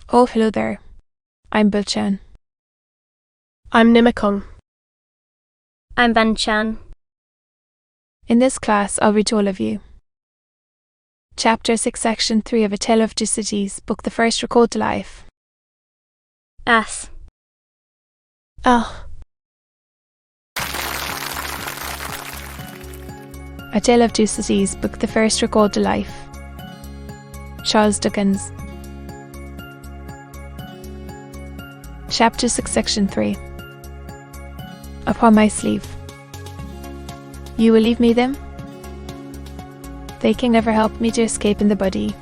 Oh, hello there. I'm Bilchan. I'm Nimakong. I'm Banchan. In this class, I'll read to all of you. Chapter 6, Section 3 of A Tale of Two Cities, Book the First Recalled to Life. As. Ah. A Tale of Two Cities, Book the First Recalled to Life. Charles Dickens. Chapter 6, Section 3. Upon my sleeve. You will leave me them? They can never help me to escape in the body,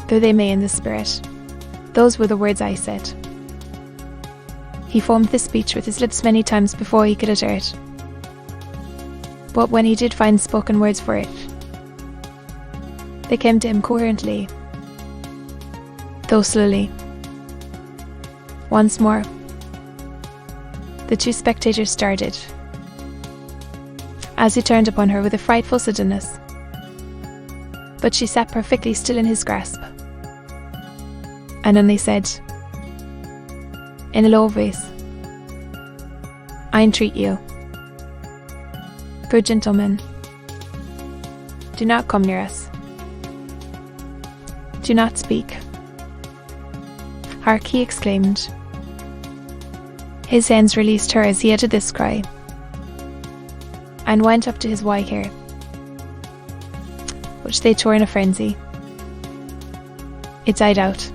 though they may in the spirit. Those were the words I said. He formed this speech with his lips many times before he could utter it. But when he did find spoken words for it, they came to him coherently, though slowly. Once more, the two spectators started, as he turned upon her with a frightful suddenness. But she sat perfectly still in his grasp, and only said, in a low voice, I entreat you, good gentlemen, do not come near us. Do not speak. Hark, he exclaimed. His hands released her as he uttered this cry, and went up to his white hair, which they tore in a frenzy. It died out,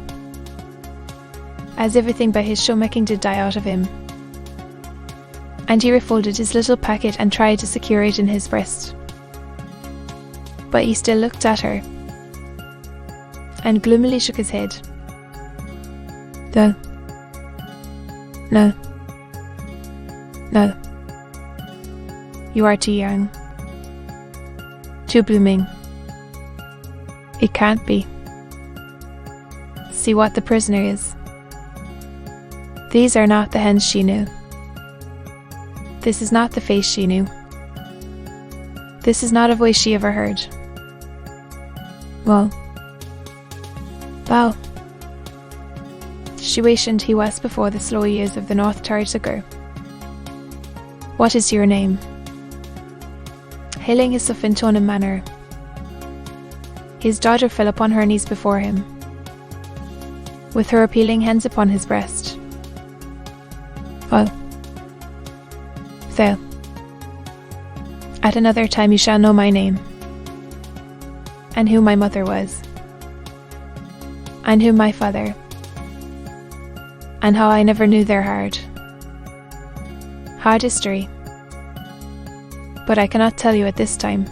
as everything by his shoemaking did die out of him, and he refolded his little packet and tried to secure it in his breast. But he still looked at her, and gloomily shook his head. No. You are too young. Too blooming. It can't be. See what the prisoner is. These are not the hands she knew. This is not the face she knew. This is not a voice she ever heard. Well. Situation he was before the slow years of the North Tide took her. What is your name? Hailing his softened tone and manner, his daughter fell upon her knees before him, with her appealing hands upon his breast. Well, at another time you shall know my name, and who my mother was, and who my father, and how I never knew their hard history. But I cannot tell you at this time,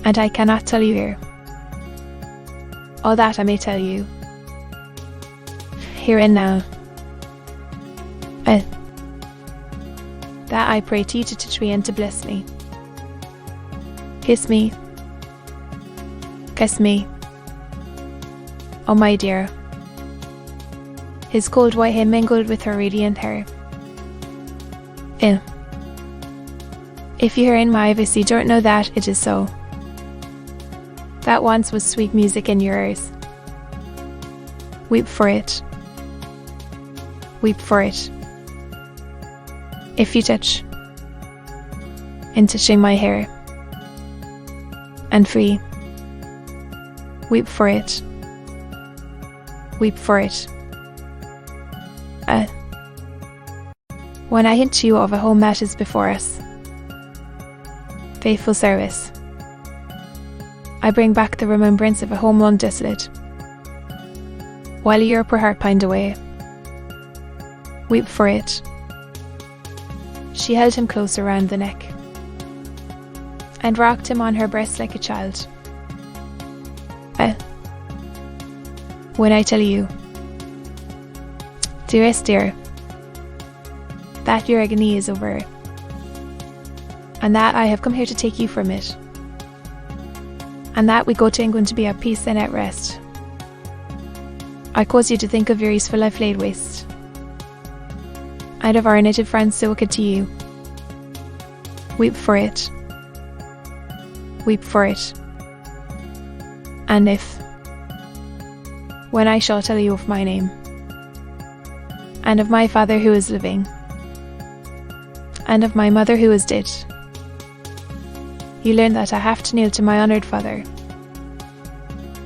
and I cannot tell you here. All that I may tell you, here and now. That I pray to you to touch me and to bless me. Kiss me. Oh my dear. His cold white hair mingled with her radiant hair. If you hear in my voice, you don't know that it is so. That once was sweet music in your ears. Weep for it. Weep for it. If you touch, in touching my hair, and free, weep for it. Weep for it. When I hint to you of a home that is before us, faithful service, I bring back the remembrance of a home long desolate, while your poor heart pined away. Weep for it. She held him close around the neck, and rocked him on her breast like a child. When I tell you, dearest dear, that your agony is over, and that I have come here to take you from it, and that we go to England to be at peace and at rest, I cause you to think of your useful life laid waste, and of our native France so wicked to you. Weep for it. Weep for it. And if, when I shall tell you of my name, and of my father who is living, and of my mother who is dead, you learn that I have to kneel to my honoured father,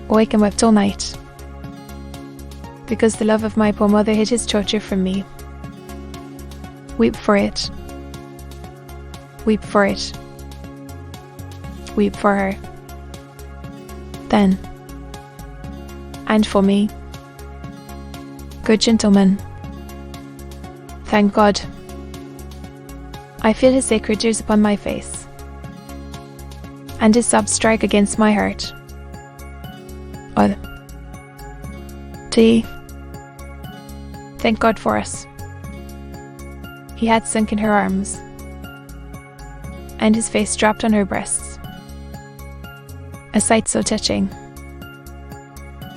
awake and wept all night, because the love of my poor mother hid his torture from me. Weep for it. Weep for it. Weep for her. Then, and for me. Good gentlemen, thank God. I feel his sacred tears upon my face, and his sobs strike against my heart. Oh, T. Thank God for us. He had sunk in her arms, and his face dropped on her breasts. A sight so touching,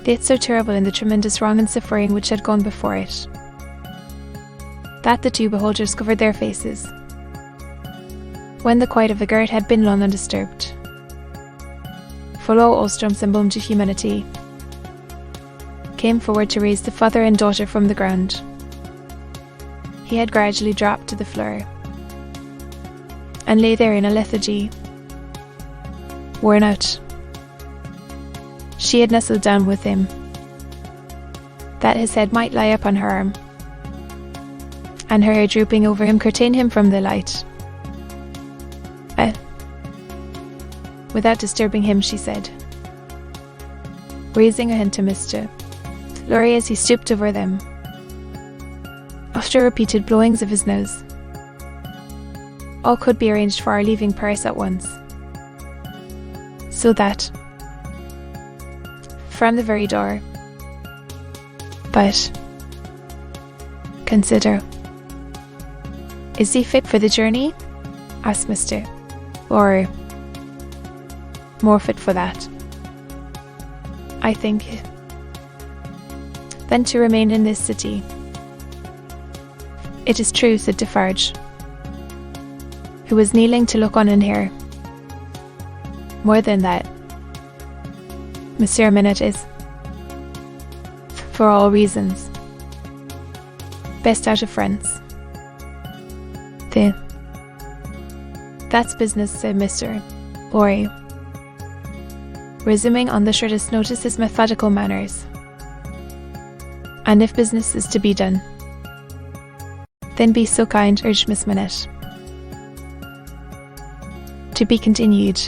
yet so terrible in the tremendous wrong and suffering which had gone before it, that the two beholders covered their faces. When the quiet of the garret had been long undisturbed, Follow Ostrom's emblem to humanity, came forward to raise the father and daughter from the ground. He had gradually dropped to the floor, and lay there in a lethargy, worn out. She had nestled down with him, that his head might lie upon her arm, and her hair drooping over him curtained him from the light. Without disturbing him, she said, raising a hand to Mr. Lorry as he stooped over them, after repeated blowings of his nose. All could be arranged for our leaving Paris at once, so that, from the very door, but consider, is he fit for the journey? Asked Mr. Or more fit for that, I think, than to remain in this city. It is true, said Defarge, who was kneeling to look on and hear. More than that, Monsieur Minute is, for all reasons, best out of friends. That's business, said Mr. Lorry, resuming on the shortest notice his methodical manners. And if business is to be done, then be so kind, urged Miss Minute. To be continued.